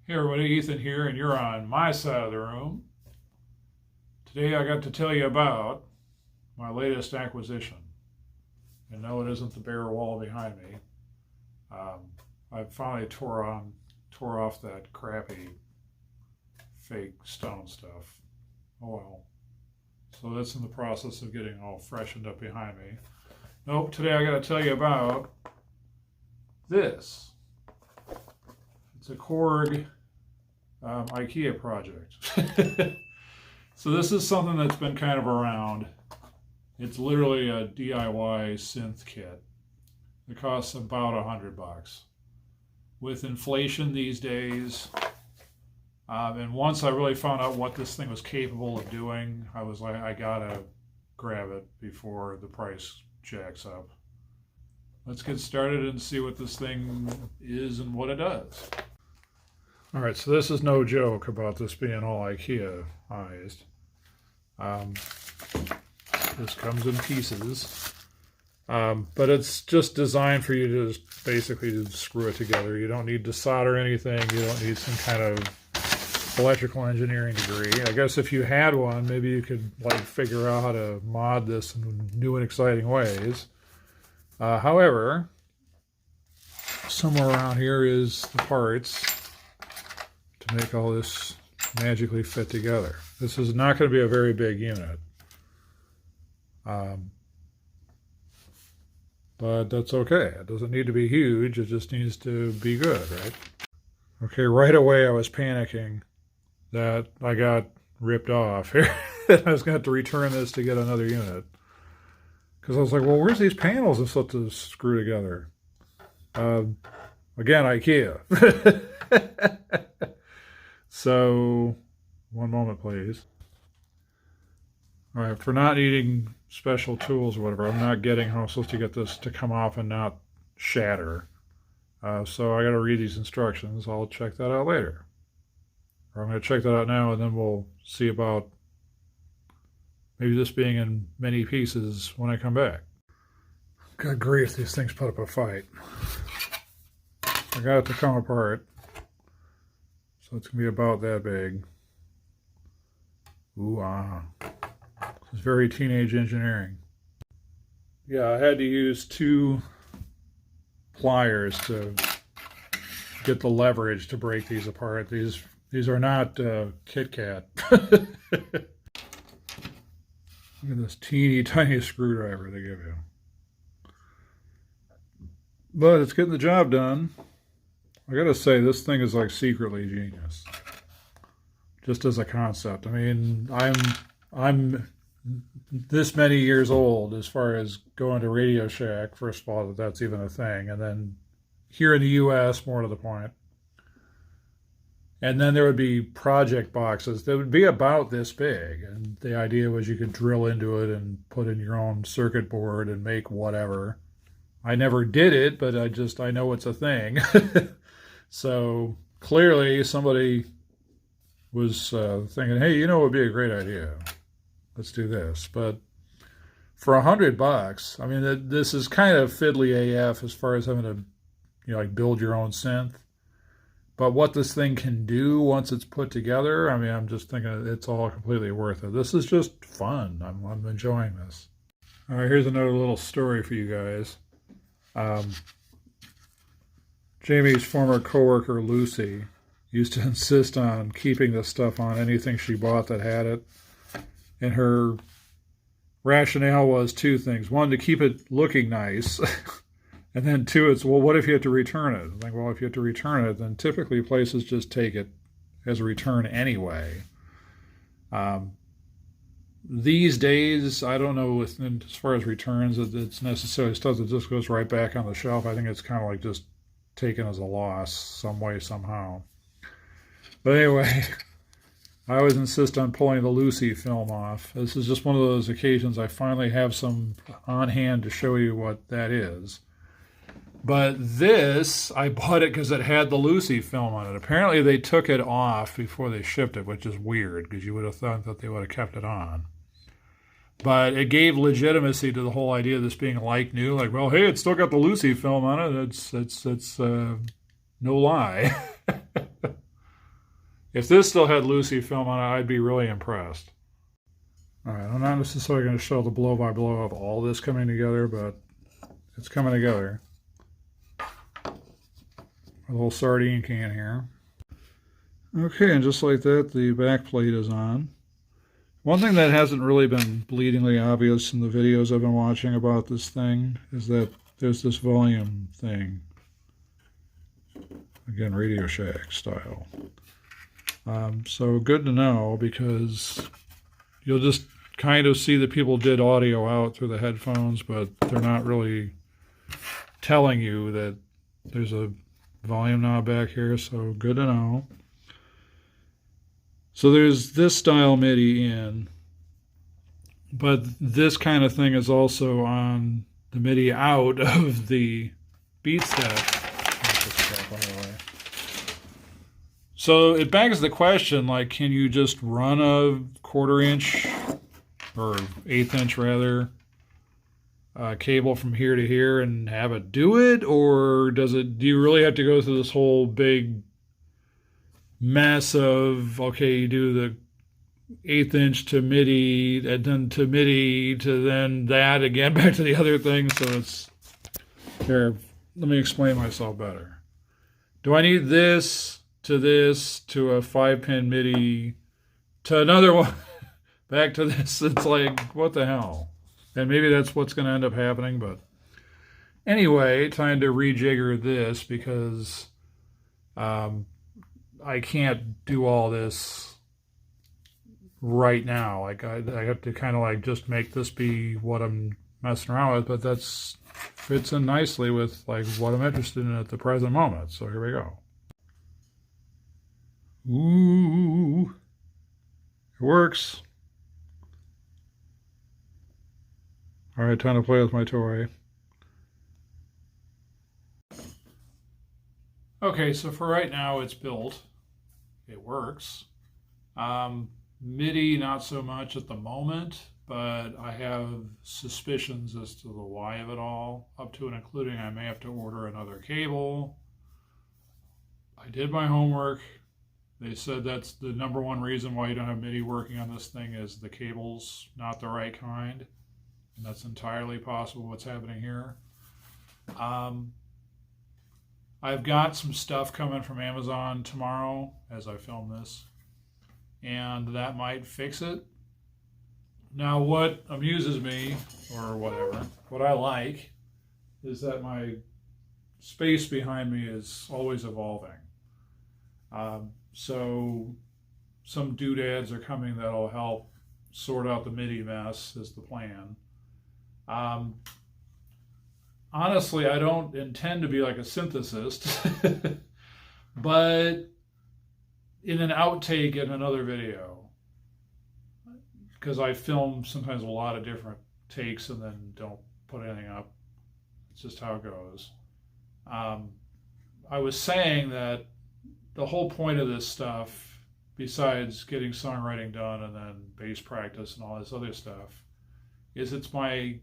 Hey everybody, Ethan here, and you're on my side of the room. Today I got to tell you about my latest acquisition. And no, it isn't the bare wall behind me. I finally tore off that crappy fake stone stuff. Oh well. So that's in the process of getting all freshened up behind me. Nope, today I got to tell you about this. It's a Korg IKEA project. So this is something that's been kind of around. It's literally a DIY synth kit. It costs about $100. With inflation these days, and once I really found out what this thing was capable of doing, I was like, I gotta grab it before the price jacks up. Let's get started and see what this thing is and what it does. All right, so this is no joke about this being all IKEA-ized. This comes in pieces, but it's just designed for you to just basically screw it together. You don't need to solder anything. You don't need some kind of electrical engineering degree. I guess if you had one, maybe you could like figure out how to mod this in new and exciting ways. However, somewhere around here is the parts to make all this magically fit together. This is not going to be a very big unit. But that's okay. It doesn't need to be huge. It just needs to be good, right? Okay, right away I was panicking that I got ripped off here. I was going to have to return this to get another unit. Because I was like, well, where's these panels and stuff to screw together? Again, IKEA. So, one moment, please. All right, for not needing special tools or whatever, I'm not getting how I'm supposed to get this to come off and not shatter. So I got to read these instructions. I'll check that out later. Or I'm going to check that out now, and then we'll see about maybe this being in many pieces when I come back. Good grief, these things put up a fight. I got it to come apart. So it's going to be about that big. Ooh, It's very teenage engineering. Yeah, I had to use 2 pliers to get the leverage to break these apart. These are not Kit Kat. Look at this teeny tiny screwdriver they give you. But it's getting the job done. I gotta say, this thing is like secretly genius. Just as a concept. I mean, I'm this many years old as far as going to Radio Shack, first of all, that's even a thing, and then here in the US, more to the point. And then there would be project boxes that would be about this big, and the idea was you could drill into it and put in your own circuit board and make whatever. I never did it, but I know it's a thing. So clearly somebody was thinking, hey, you know what would be a great idea? Let's do this. But for $100, I mean, this is kind of fiddly AF as far as having to, like build your own synth. But what this thing can do once it's put together, I mean, I'm just thinking it's all completely worth it. This is just fun. I'm enjoying this. All right, here's another little story for you guys. Jamie's former coworker, Lucy, used to insist on keeping this stuff on anything she bought that had it. And her rationale was 2 things. 1, to keep it looking nice. And then 2, it's, well, what if you have to return it? I'm like, well, if you have to return it, then typically places just take it as a return anyway. These days, I don't know, as far as returns, it's necessarily stuff that just goes right back on the shelf. I think it's kind of like just taken as a loss some way, somehow. But anyway, I always insist on pulling the Lucy film off. This is just one of those occasions I finally have some on hand to show you what that is. But this, I bought it because it had the Lucy film on it. Apparently they took it off before they shipped it, which is weird because you would have thought that they would have kept it on. But it gave legitimacy to the whole idea of this being like new. Like, well, hey, it's still got the Lucy film on it. It's no lie. If this still had Lucy film on it, I'd be really impressed. All right, I'm not necessarily going to show the blow-by-blow of all this coming together, but it's coming together. A little sardine can here. Okay, and just like that, the back plate is on. One thing that hasn't really been bleedingly obvious in the videos I've been watching about this thing is that there's this volume thing. Again, Radio Shack style. So good to know, because you'll just kind of see that people did audio out through the headphones, but they're not really telling you that there's a volume knob back here, so good to know. So there's this style MIDI in, but this kind of thing is also on the MIDI out of the beat step. So it begs the question, like, can you just run a 1/4 inch or 1/8 inch rather cable from here to here and have it do it, or do you really have to go through this whole big mess of, okay, you do the 1/8 inch to MIDI and then to MIDI to then that again back to the other thing? So it's here. Let me explain myself better. Do I need this to a 5-pin MIDI to another one back to this? It's like, what the hell? And maybe that's what's going to end up happening. But anyway, time to rejigger this, because I can't do all this right now. Like I have to kind of like just make this be what I'm messing around with, but that's fits in nicely with like what I'm interested in at the present moment. So here we go. Ooh, it works. All right, time to play with my toy. Okay, so for right now, it's built. It works. MIDI, not so much at the moment, but I have suspicions as to the why of it all, up to and including I may have to order another cable. I did my homework. They said that's the #1 reason why you don't have MIDI working on this thing is the cable's not the right kind. And that's entirely possible what's happening here. I've got some stuff coming from Amazon tomorrow as I film this, and that might fix it. Now, what amuses me, or whatever, what I like, is that my space behind me is always evolving. So some doodads are coming that'll help sort out the MIDI mess is the plan. Honestly, I don't intend to be like a synthesist, but in an outtake in another video, because I film sometimes a lot of different takes and then don't put anything up. It's just how it goes. I was saying that the whole point of this stuff, besides getting songwriting done and then bass practice and all this other stuff, is it's my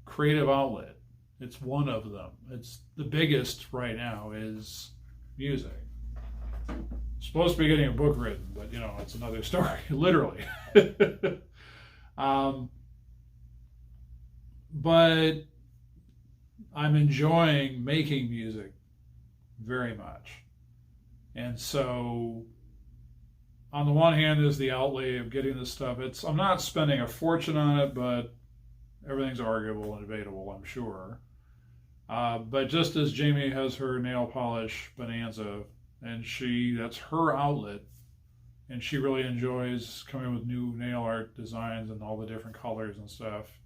creative outlet. It's one of them. It's the biggest right now is music. Supposed to be getting a book written, but you know, it's another story, literally. But I'm enjoying making music very much. And so on the one hand is the outlay of getting this stuff. I'm not spending a fortune on it, but everything's arguable and debatable, I'm sure. But just as Jamie has her nail polish bonanza, and that's her outlet, and she really enjoys coming with new nail art designs and all the different colors and stuff.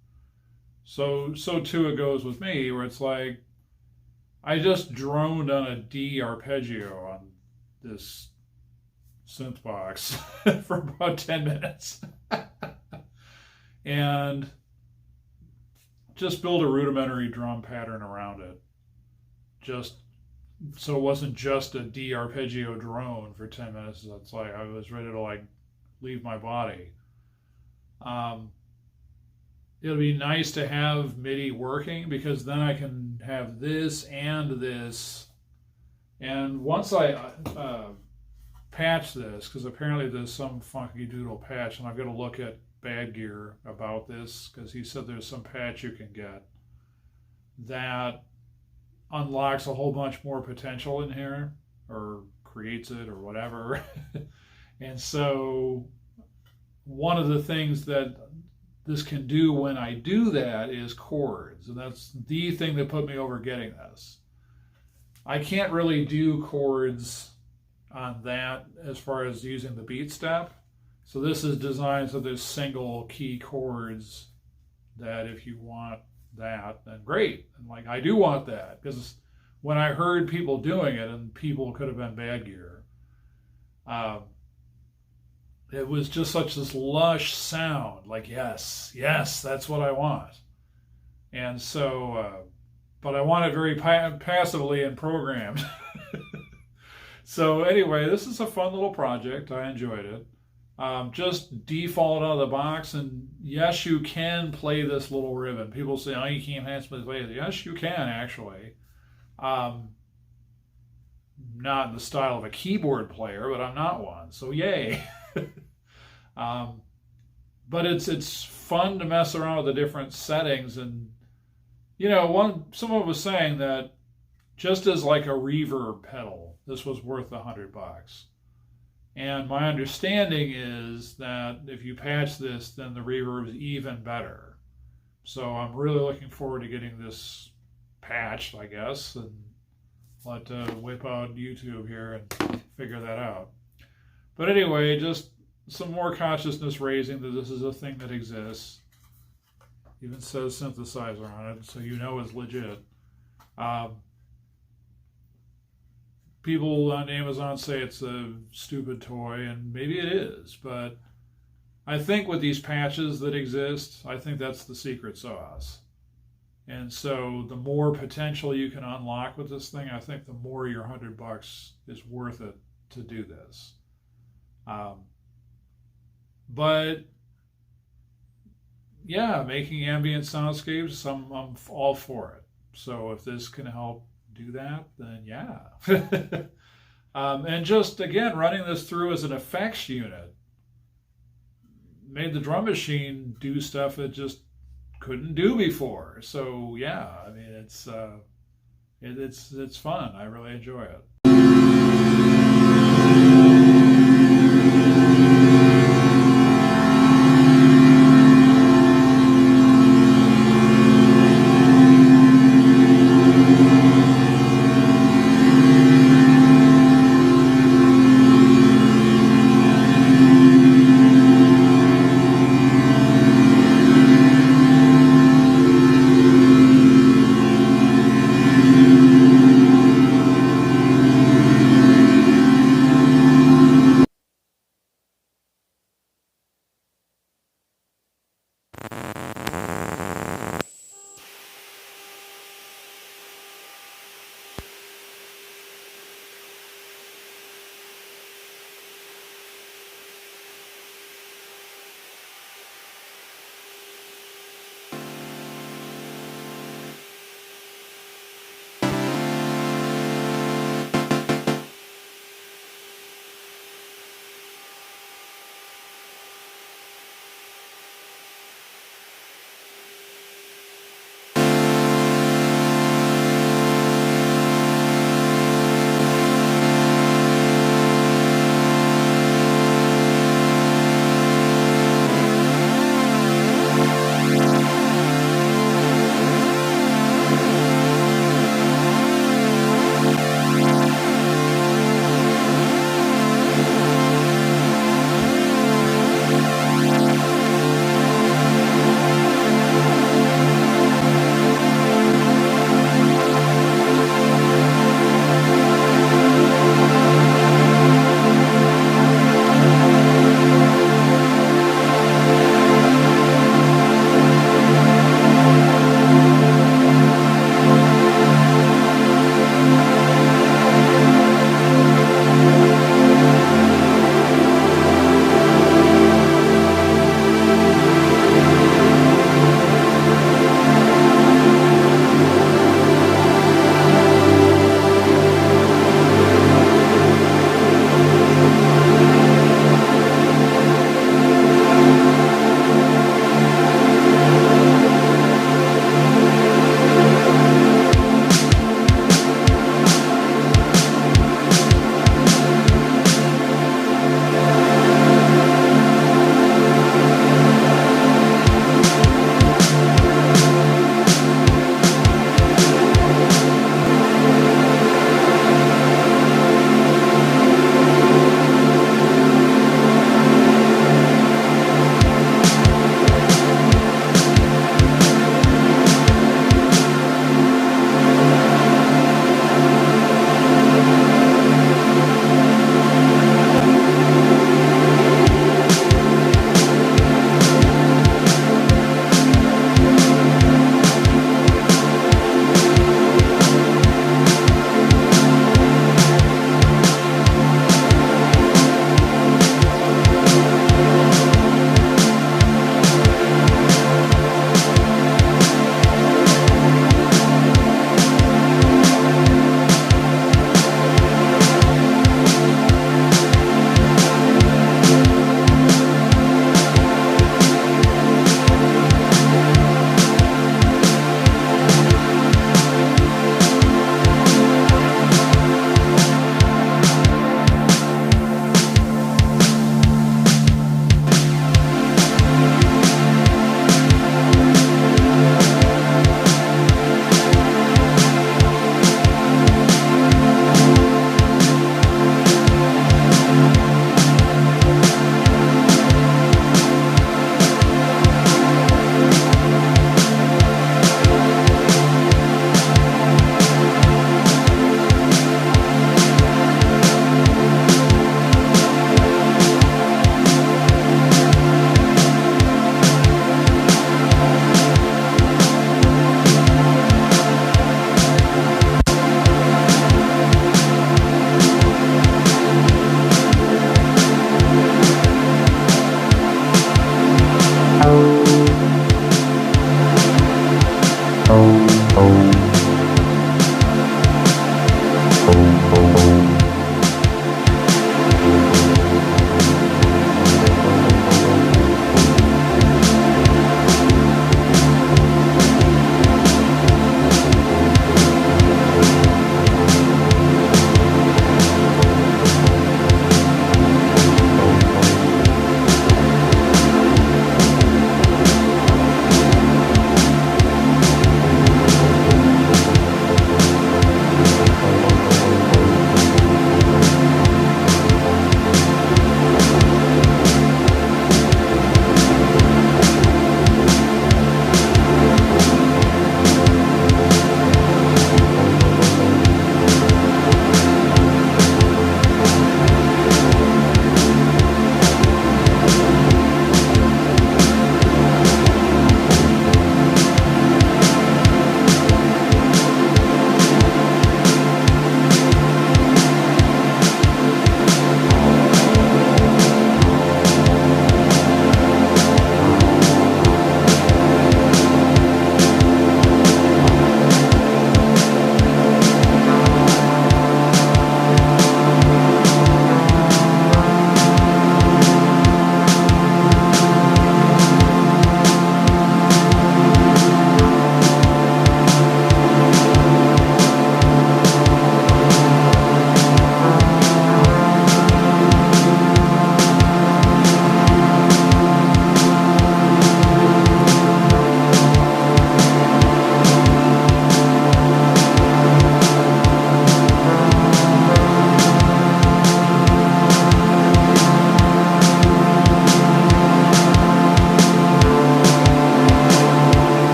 So too it goes with me, where it's like, I just droned on a D arpeggio on this synth box for about 10 minutes. And just build a rudimentary drum pattern around it. Just so it wasn't just a D arpeggio drone for 10 minutes. It's like I was ready to like leave my body. It'll be nice to have MIDI working, because then I can have this and this. And once I patch this, because apparently there's some funky doodle patch, and I've got to look at Bad Gear about this, because he said there's some patch you can get that unlocks a whole bunch more potential in here, or creates it, or whatever. And so one of the things that this can do when I do that is chords, and that's the thing that put me over getting this. I can't really do chords on that as far as using the beat step. So this is designed so there's single key chords that if you want that, then great. And like, I do want that, because when I heard people doing it, and people could have been Bad Gear, it was just such this lush sound, like, yes, that's what I want. And so, but I want it very passively and programmed. So anyway, this is a fun little project. I enjoyed it. Just default out of the box, and yes, you can play this little ribbon. People say, oh, you can't handsomely play it. Yes, you can, actually. Not in the style of a keyboard player, but I'm not one, so yay. But it's fun to mess around with the different settings, and you know, someone was saying that just as like a reverb pedal, this was worth $100. And my understanding is that if you patch this, then the reverb is even better. So I'm really looking forward to getting this patched, I guess, and let whip out YouTube here and figure that out. But anyway, just some more consciousness raising that this is a thing that exists. Even says synthesizer on it, so you know it's legit. People on Amazon say it's a stupid toy, and maybe it is, but I think with these patches that exist, I think that's the secret sauce. And so the more potential you can unlock with this thing, I think the more your $100 is worth it to do this. But yeah, making ambient soundscapes, I'm all for it. So if this can help do that, then yeah. And just again, running this through as an effects unit made the drum machine do stuff it just couldn't do before. So yeah, I mean, it's fun. I really enjoy it.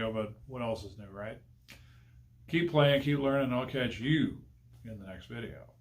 video, but what else is new, right? Keep playing, keep learning, and I'll catch you in the next video.